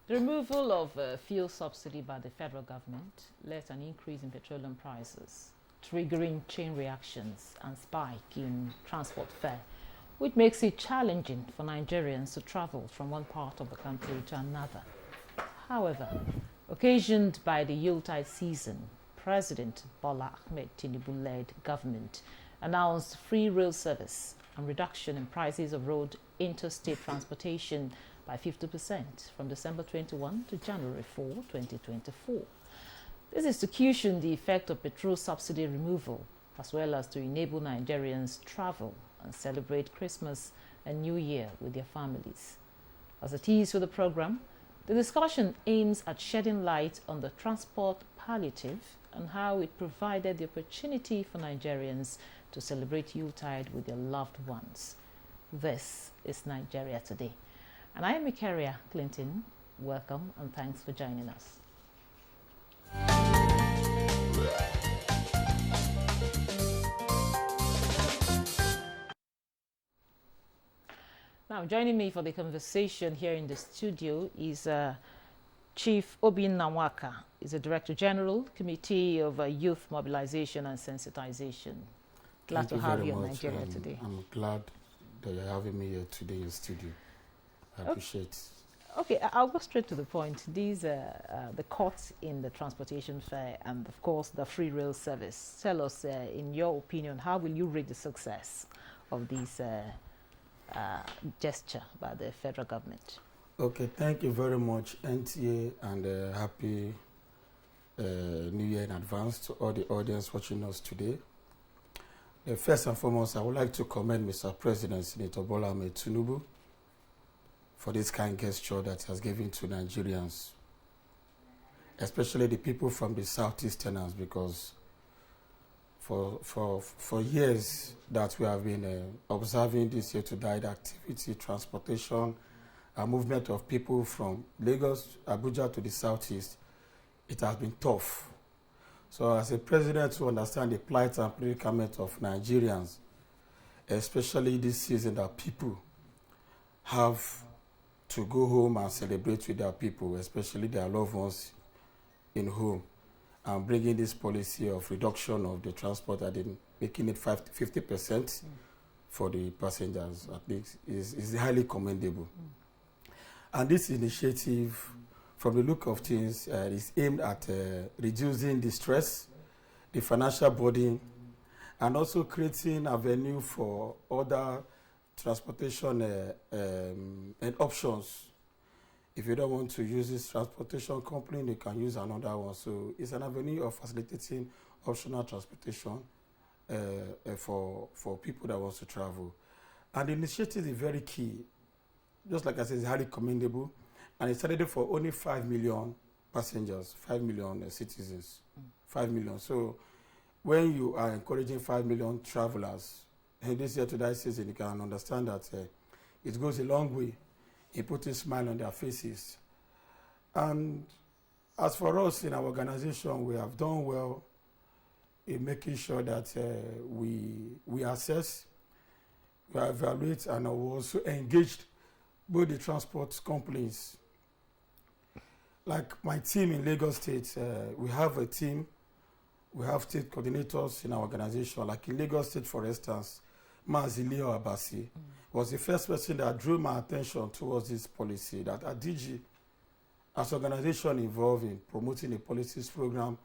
The removal of fuel subsidy by the federal government led to an increase in petroleum prices, triggering chain reactions and spike in transport fare, which makes it challenging for Nigerians to travel from one part of the country to another. However, occasioned by the Yuletide season, President Bola Ahmed Tinubu-led government announced free rail service and reduction in prices of road interstate transportation by 50% from December 21 to January 4, 2024. This is to cushion the effect of petrol subsidy removal, as well as to enable Nigerians travel and celebrate Christmas and New Year with their families. As a tease for the program, the discussion aims at shedding light on the transport palliative and how it provided the opportunity for Nigerians to celebrate Yuletide with their loved ones. This is Nigeria Today. And I am Ikaria Clinton. Welcome and thanks for joining us. Now, joining me for the conversation here in the studio is Chief Obin Nawaka. He's the Director General, Committee of Youth Mobilization and Sensitization. Glad to have you in Nigeria today. I'm glad that you're having me here today in the studio. I appreciate it. Okay, I'll go straight to the point. These are the cuts in the transportation fare and, of course, the free rail service. Tell us, in your opinion, how will you rate the success of this gesture by the federal government? Okay, thank you very much, NTA, and happy New Year in advance to all the audience watching us today. First and foremost, I would like to commend Mr. President Senator Bola Ahmed Tinubu for this kind gesture that he has given to Nigerians, especially the people from the southeasterners, because for years that we have been observing this year-to-date activity, transportation, a movement of people from Lagos, Abuja to the southeast, it has been tough. So as a president to understand the plight and predicament of Nigerians, especially this season that people have to go home and celebrate with their people, especially their loved ones in home, and bringing this policy of reduction of the transport and making it 50% for the passengers, at least, is highly commendable. And this initiative, from the look of things, is aimed at reducing the stress, the financial burden, and also creating avenue for other transportation and options. If you don't want to use this transportation company, you can use another one. So it's an avenue of facilitating optional transportation for people that want to travel. And the initiative is very key. Just like I said, it's highly commendable. And it started for only 5 million passengers, 5 million citizens, 5 million. So when you are encouraging 5 million travelers, and this year to that season, you can understand that it goes a long way in putting a smile on their faces. And as for us in our organization, we have done well in making sure that we assess, we evaluate, and we also engaged both the transport companies. Like my team in Lagos State, we have a team, we have state coordinators in our organization. Like in Lagos State, for instance, Mazilio Abasi was the first person that drew my attention towards this policy, that at DG, as an organization involved in promoting the policies program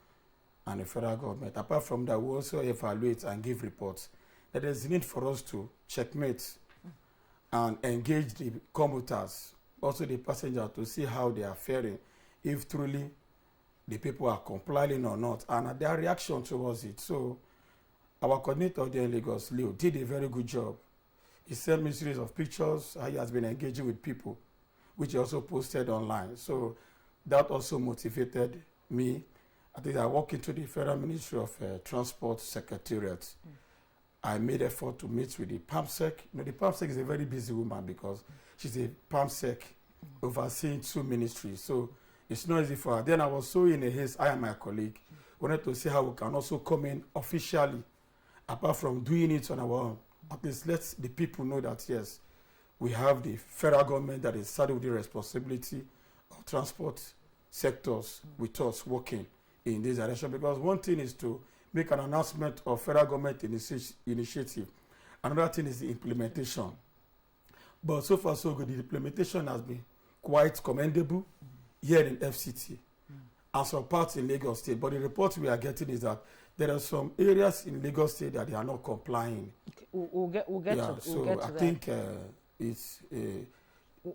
and the federal government, apart from that, we also evaluate and give reports. That there's a need for us to checkmate and engage the commuters, also the passengers, to see how they are faring, if truly the people are complying or not, and their reaction towards it. So our coordinator there in Lagos, Leo, did a very good job. He sent me a series of pictures, how he has been engaging with people, which he also posted online. So that also motivated me. I think I walked into the Federal Ministry of Transport Secretariat. I made effort to meet with the PAMSEC. You know, the PAMSEC is a very busy woman because she's a PAMSEC overseeing 2 ministries. So it's not easy for her. Then I was so in a haste, I and my colleague wanted to see how we can also come in officially, apart from doing it on our own. At least let the people know that, yes, we have the federal government that is saddled with the responsibility of transport sectors with us working in this direction, because one thing is to make an announcement of federal government initiative. Another thing is the implementation. But so far so good. The implementation has been quite commendable here in FCT and some parts in Lagos State. But the report we are getting is that there are some areas in Lagos State that they are not complying. Okay. We'll get to that. So I think it's...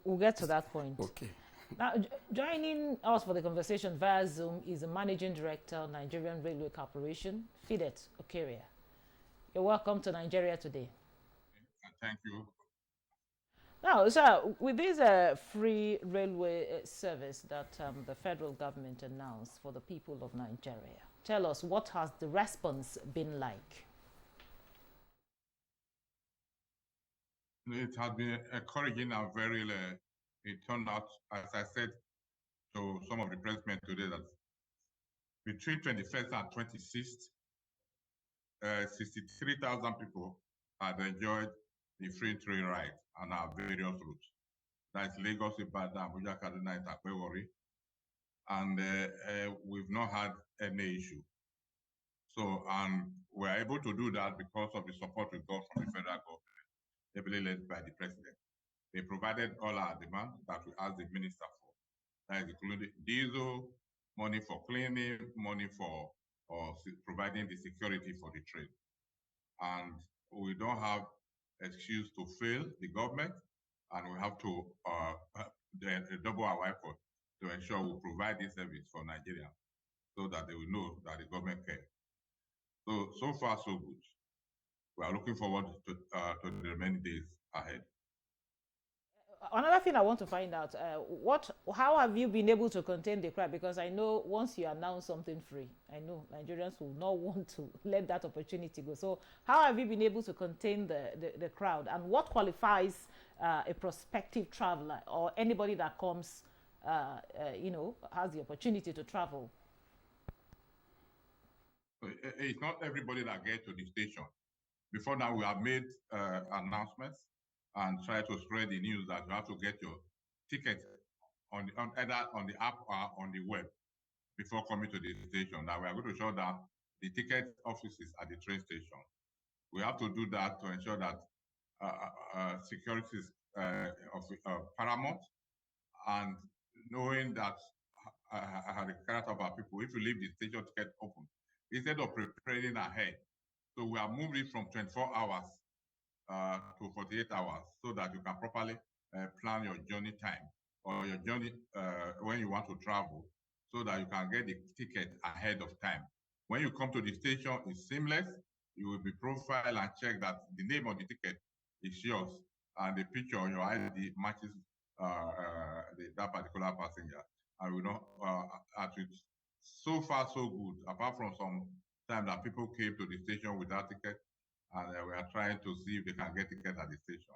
we'll get to that point. Okay. Now, joining us for the conversation via Zoom is the Managing Director of Nigerian Railway Corporation, Fidet Okeria. You're welcome to Nigeria today. Thank you. Now, sir, with this free railway service that the federal government announced for the people of Nigeria, tell us, what has the response been like? It has been encouraging and very, it turned out, as I said to some of the pressmen today, that between 21st and 26th, 63,000 people had enjoyed the free train ride on our various routes. That's Lagos, Ibadan, Abuja, Kaduna, Itape, and we've not had any issue. So, we're able to do that because of the support we got from the federal government, heavily led by the president. They provided all our demands that we asked the minister for. That is including diesel, money for cleaning, money for providing the security for the trade. And we don't have excuse to fail the government, and we have to double our effort to ensure we provide this service for Nigeria so that they will know that the government cares. So far, so good. We are looking forward to the remaining days ahead. Another thing I want to find out, how have you been able to contain the crowd? Because I know once you announce something free, I know Nigerians will not want to let that opportunity go. So how have you been able to contain the crowd? And what qualifies a prospective traveler or anybody that comes, has the opportunity to travel? It's not everybody that gets to the station. Before now, we have made announcements and try to spread the news that you have to get your ticket either on the app or on the web before coming to the station. Now we are going to show that the ticket offices at the train station. We have to do that to ensure that security is paramount, and knowing that I had a character of our people, if you leave the station ticket open, instead of preparing ahead, so we have moved it from 24 hours to 48 hours so that you can properly plan your journey time or your journey when you want to travel, so that you can get the ticket ahead of time. When you come to the station, it's seamless. You will be profiled and check that the name of the ticket is yours and the picture on your ID matches that particular passenger. And we know so far so good, apart from some time that people came to the station without ticket, and we are trying to see if they can get tickets at the station.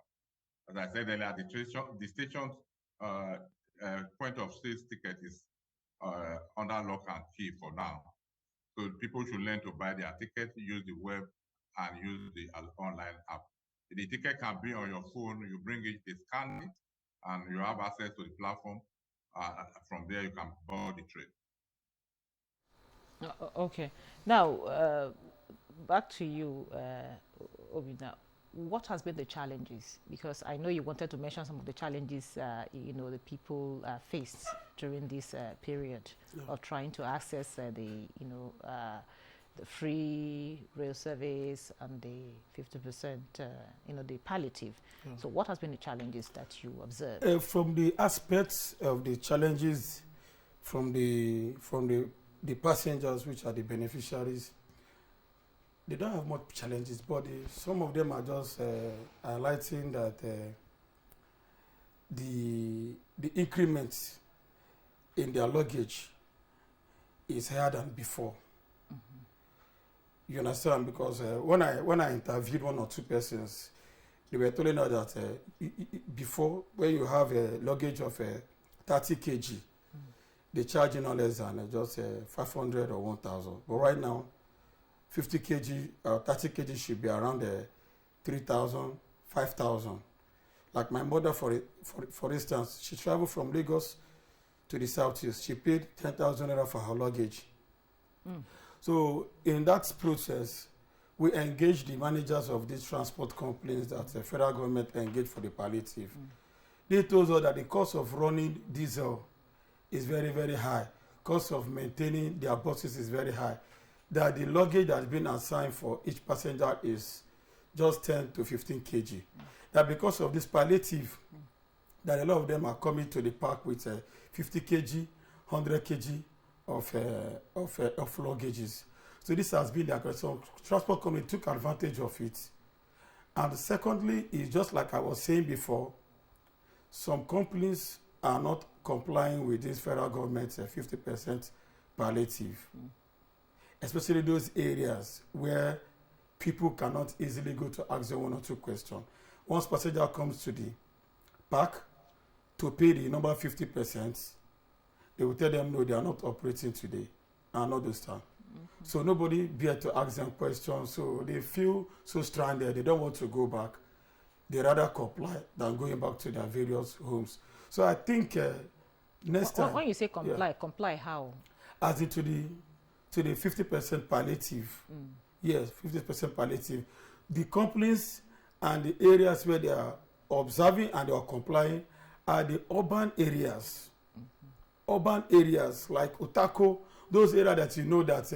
As I said earlier, the station's point of sales ticket is under lock and key for now. So people should learn to buy their ticket, use the web, and use the online app. The ticket can be on your phone. You bring it, they scan it, and you have access to the platform. From there, you can board the train. Okay. Now, back to you, Obina. What has been the challenges? Because I know you wanted to mention some of the challenges, the people faced during this period of trying to access the free rail service and the 50%, the palliative. Yeah. So what has been the challenges that you observed? From the aspects of the challenges from the passengers, which are the beneficiaries, they don't have much challenges, but some of them are just highlighting that the increments in their luggage is higher than before. Mm-hmm. You understand? Because when I interviewed one or two persons, they were telling us that before, when you have a luggage of 30 kg, they charge no less than just 500 or 1,000. But right now, 50 kg or 30 kg should be around 3,000, 5,000. Like my mother, for instance, she traveled from Lagos to the southeast. She paid 10,000 naira for her luggage. So in that process, we engaged the managers of these transport companies that the federal government engaged for the palliative. They told us that the cost of running diesel is very, very high. Cost of maintaining their buses is very high. That the luggage that has been assigned for each passenger is just 10 to 15 kg. That because of this palliative, that a lot of them are coming to the park with 50 kg, 100 kg of luggages. So this has been the aggressive. Transport company took advantage of it. And secondly, is just like I was saying before, some companies are not complying with this federal government's 50% palliative. Especially those areas where people cannot easily go to ask them one or two questions. Once passenger comes to the park to pay the number 50%, they will tell them no, they are not operating today and not this time. So nobody dare to ask them questions, so they feel so stranded, they don't want to go back. They rather comply than going back to their various homes. So I think next time... When you say comply, comply how? As in to the 50% palliative. Yes, 50% palliative. The companies and the areas where they are observing and they are complying are the urban areas. Urban areas like Utako, those areas that you know that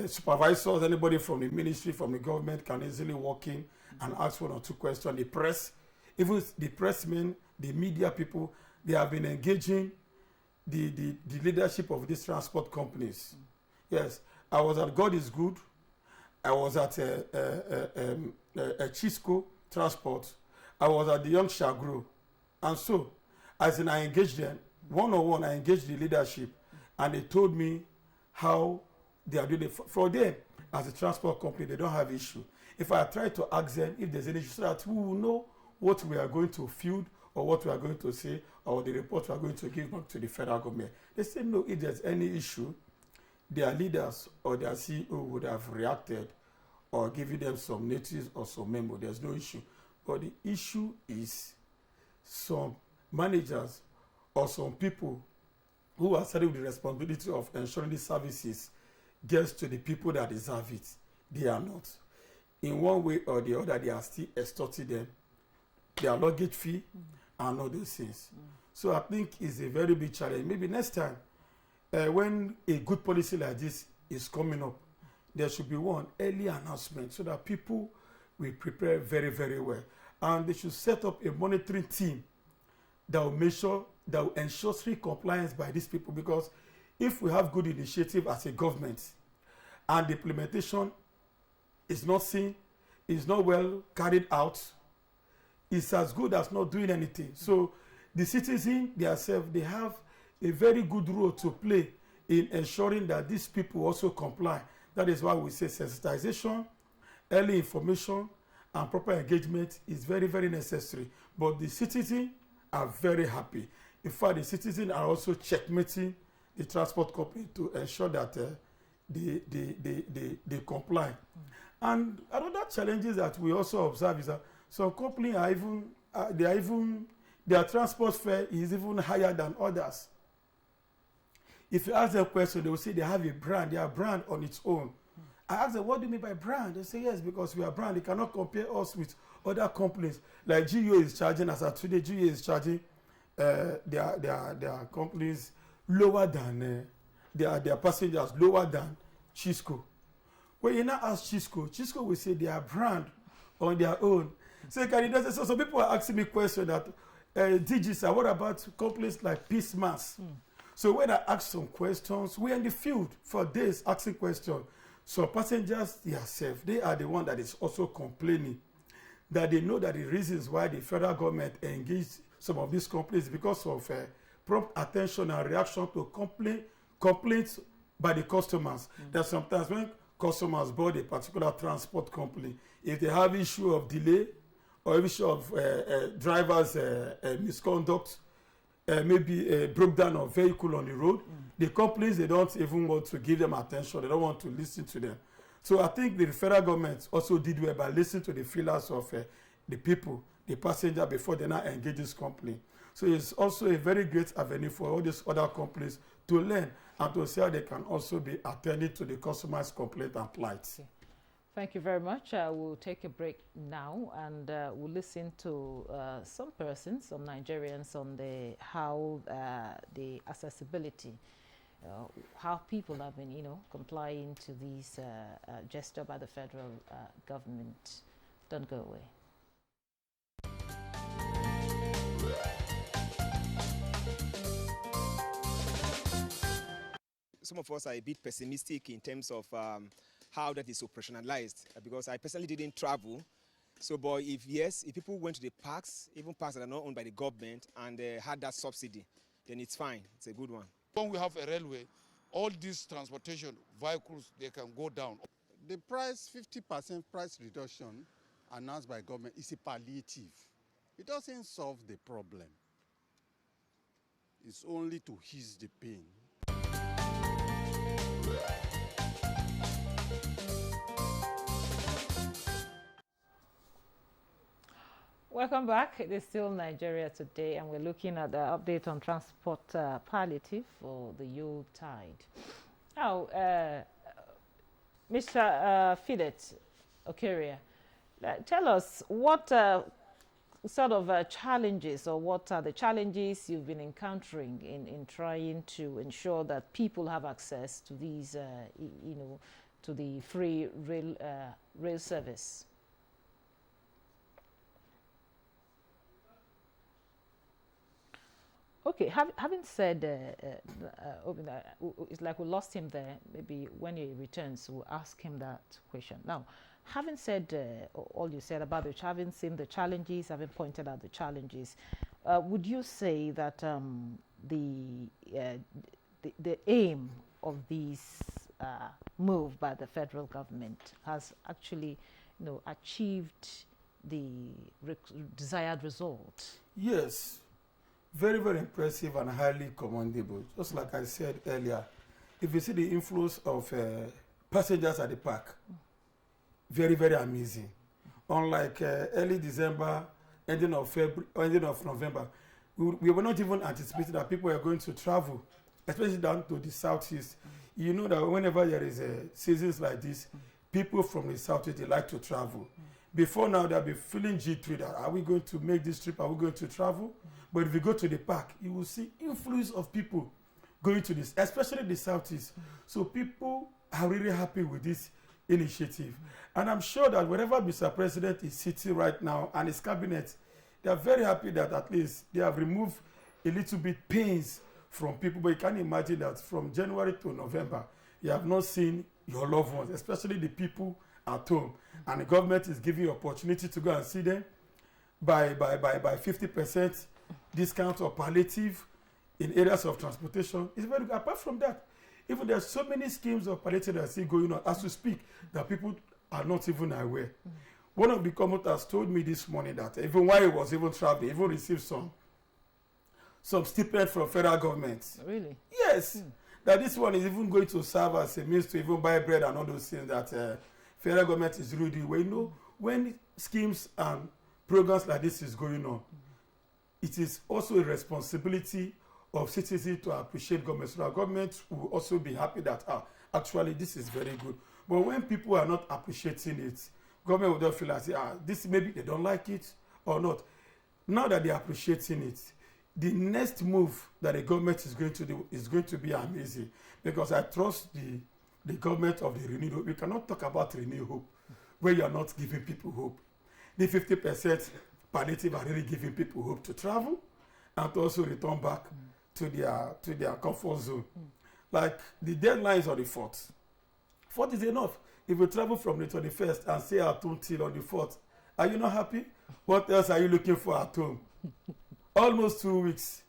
supervisors, anybody from the ministry, from the government can easily walk in and ask one or two questions. The press, even the pressmen, the media people, they have been engaging the leadership of these transport companies. Yes, I was at God is Good. I was at Chisco Transport. I was at the Young Shagro. And so, as in I engaged them, one-on-one, I engaged the leadership, and they told me how they are doing it. For them, as a transport company, they don't have issue. If I try to ask them if there's any issue, so that we will know what we are going to field or what we are going to say or the report we are going to give back to the federal government. They say no, if there's any issue, their leaders or their CEO would have reacted or given them some notice or some memo. There's no issue. But the issue is some managers or some people who are saddled with the responsibility of ensuring these services gets to the people that deserve it. They are not. In one way or the other, they are still extorting them. Their luggage fee and all those things. So I think it's a very big challenge. Maybe next time, when a good policy like this is coming up, there should be one early announcement so that people will prepare very, very well. And they should set up a monitoring team that will ensure strict compliance by these people. Because if we have good initiative as a government and the implementation is not seen, is not well carried out, it's as good as not doing anything. So the citizens themselves, they have a very good role to play in ensuring that these people also comply. That is why we say sensitization, early information, and proper engagement is very, very necessary. But the citizens are very happy. In fact, the citizens are also checkmating the transport company to ensure that they comply. And another challenges that we also observe is that some companies are their transport fare is even higher than others. If you ask them a question, they will say they have a brand, they are brand on its own. I ask them, what do you mean by brand? They say, yes, because we are brand. They cannot compare us with other companies. Like GUA is charging, as of today, GUA is charging their companies lower than, their passengers lower than Chisco. When you now ask Chisco will say they are brand on their own. So some people are asking me questions that, DG, sir, what about companies like Peace Mass? So when I ask some questions, we're in the field for days asking questions. So passengers themselves, they are the one that is also complaining that they know that the reasons why the federal government engaged some of these companies because of prompt attention and reaction to complaints by the customers. That sometimes when customers board a particular transport company, if they have issue of delay or issue of drivers' misconduct, maybe a breakdown of vehicle on the road, the companies, they don't even want to give them attention. They don't want to listen to them. So I think the federal government also did well by listening to the feelers of the people, the passenger, before they now engage this company. So it's also a very great avenue for all these other companies to learn and to see how they can also be attending to the customer's complaint and plight. Okay. Thank you very much. We'll take a break now, and we'll listen to some persons, some Nigerians, on how the accessibility, how people have been, complying to these gesture by the federal government. Don't go away. Some of us are a bit pessimistic in terms of how that is operationalized, because I personally didn't travel. So, but if people went to the parks, even parks that are not owned by the government, and had that subsidy, then it's fine. It's a good one. When we have a railway, all these transportation vehicles, they can go down. The price, 50% price reduction announced by government is a palliative. It doesn't solve the problem. It's only to ease the pain. Welcome back. It is still Nigeria Today, and we're looking at the update on transport palliative for the Yule tide. Now, Mr. Philip Okeria, tell us what sort of challenges, or what are the challenges you've been encountering in trying to ensure that people have access to these, to the free rail service? Okay, having said, it's like we lost him there. Maybe when he returns, we'll ask him that question. Now, having said all you said about having seen the challenges, having pointed out the challenges, would you say that the aim of this move by the federal government has actually, achieved the desired result? Yes. Very, very impressive and highly commendable. Just like I said earlier, if you see the inflows of passengers at the park, very, very amazing. Unlike early December, ending of February, ending of November, we were not even anticipating that people were going to travel, especially down to the southeast. You know that whenever there is seasons like this, people from the southeast, they like to travel. Before now, they'll be feeling G3 that are we going to make this trip? Are we going to travel? But if you go to the park, you will see influx of people going to this, especially the southeast. So people are really happy with this initiative. And I'm sure that wherever Mr. President is sitting right now and his cabinet, they are very happy that at least they have removed a little bit pains from people. But you can imagine that from January to November, you have not seen your loved ones, especially the people at home. And the government is giving you opportunity to go and see them by 50% discount or palliative in areas of transportation. It's very good. Apart from that, even there's so many schemes of palliative that are still going on as we speak that people are not even aware. One of the commuters told me this morning that even while he was even traveling, even received some stipend from federal government. Really? Yes. That this one is even going to serve as a means to even buy bread and all those things that federal government is really doing. Well, you know, when schemes and programs like this is going on, it is also a responsibility of citizens to appreciate government. So our government will also be happy that actually this is very good. But when people are not appreciating it, government will just feel like this maybe they don't like it or not. Now that they are appreciating it, the next move that the government is going to do is going to be amazing, because I trust the government of the renewed hope. You cannot talk about renewed hope where you are not giving people hope. The 50% palliative are really giving people hope to travel and to also return back to their comfort zone. Like the deadline is on the 4th. 4th is enough. If you travel from the 21st and stay at home till on the 4th, are you not happy? What else are you looking for at home? Almost 2 weeks.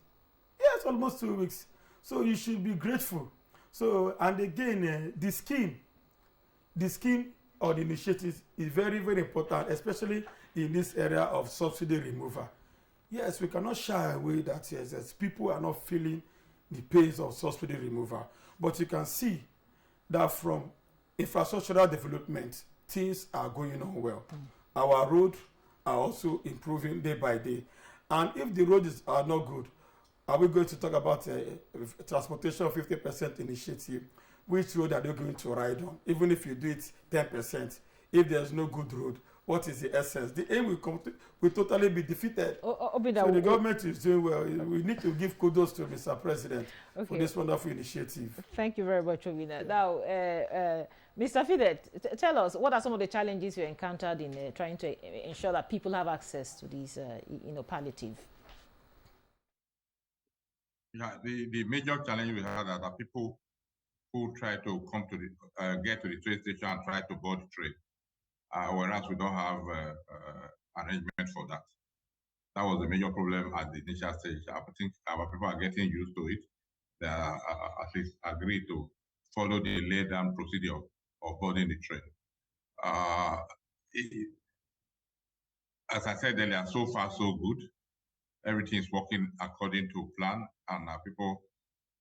Yes, almost 2 weeks. So you should be grateful. So, and again, the scheme or the initiative is very, very important, especially in this area of subsidy removal. Yes, we cannot shy away that yes, people are not feeling the pains of subsidy removal. But you can see that from infrastructural development, things are going on well. Our roads are also improving day by day. And if the roads are not good, are we going to talk about transportation 50% initiative? Which road are they going to ride on? Even if you do it 10%, if there's no good road, what is the essence? The aim will totally be defeated. So the government is doing well. We need to give kudos to Mr. President for this wonderful initiative. Thank you very much, Obina. Now, Mr. Fidet, tell us, what are some of the challenges you encountered in trying to ensure that people have access to these, palliative? Yeah, the major challenge we had are that people who try to come to the get to the train station and try to board the train, whereas we don't have arrangement for that. That was the major problem at the initial stage. I think our people are getting used to it. They are at least agreed to follow the laid down procedure of boarding the train. As I said earlier, so far so good. Everything is working according to plan, and people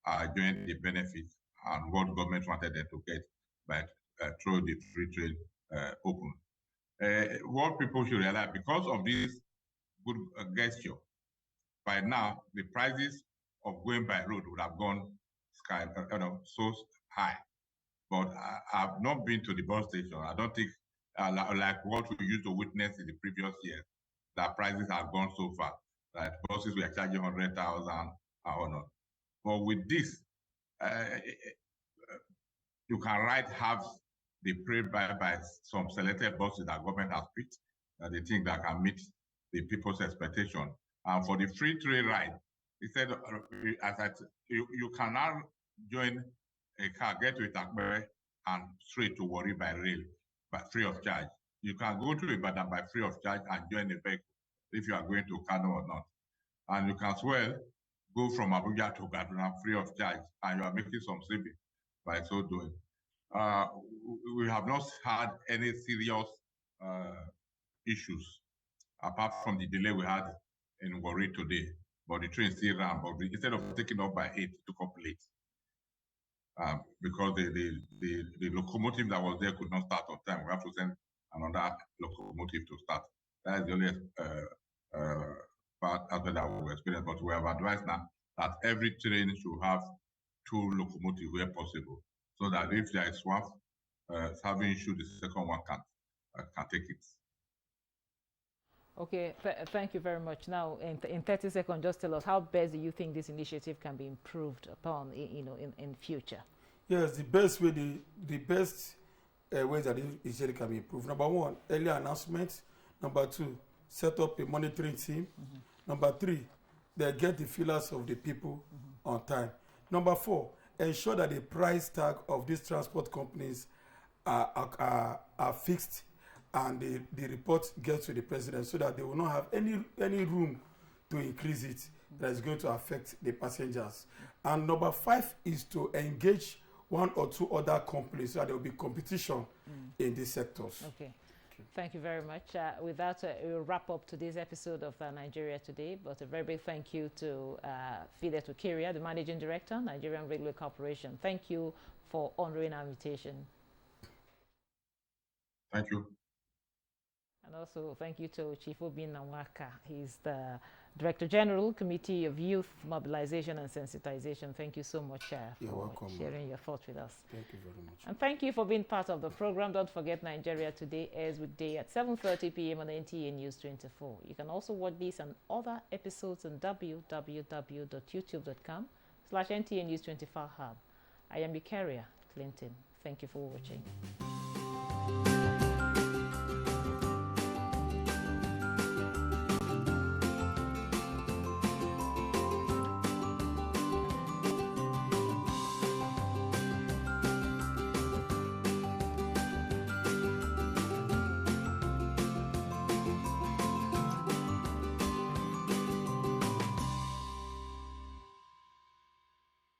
are enjoying the benefits and what government wanted them to get by through the free trade open. What people should realize, because of this good gesture, by now the prices of going by road would have gone so high. But I've not been to the bus station. I don't think like what we used to witness in the previous year, that prices have gone so far that buses were charging 100,000 or not. But with this, you can ride half the paid by some selected buses that government has picked, that they think that can meet the people's expectation. And for the free trade ride, he said, you can now join a car, get to Itakbere and straight to Warri by rail, but free of charge. You can go to Ibadan by free of charge and join a vehicle if you are going to Kano or not. And you can as well go from Abuja to Kaduna free of charge, and you are making some savings by so doing. We have not had any serious issues apart from the delay we had in Warri today. But the train still ran, but instead of taking off by 8, it took up late. Because the locomotive that was there could not start on time. We have to send another locomotive to start. That is the only part after that we experienced. But we have advised now that every train should have 2 locomotives where possible, so that if there is one having issue, the second one can take it. Okay, thank you very much. Now, in 30 seconds, just tell us how best do you think this initiative can be improved upon, in future? Yes, the best way, the best ways that this initiative can be improved. Number 1, early announcement. Number 2, set up a monitoring team. Number 3, they get the feelers of the people on time. Number 4, ensure that the price tag of these transport companies are fixed, and the report gets to the president, so that they will not have any room to increase it that is going to affect the passengers. And number 5 is to engage 1 or 2 other companies, so that there will be competition in these sectors. Okay. Thank you very much. With that, we'll wrap up today's episode of Nigeria Today. But a very big thank you to Fidet Ukiria, the Managing Director, Nigerian Railway Corporation. Thank you for honoring our invitation. Thank you. And also thank you to Chief Obin Nwaka. He's the Director General, Committee of Youth Mobilization and Sensitization. Thank you so much for sharing your thoughts with us. Thank you very much. And thank you for being part of the program. Don't forget, Nigeria Today airs weekday at 7:30 p.m. on NTA News 24. You can also watch these and other episodes on www.youtube.com/NTA News 24 Hub. I am Eukaria Clinton. Thank you for watching.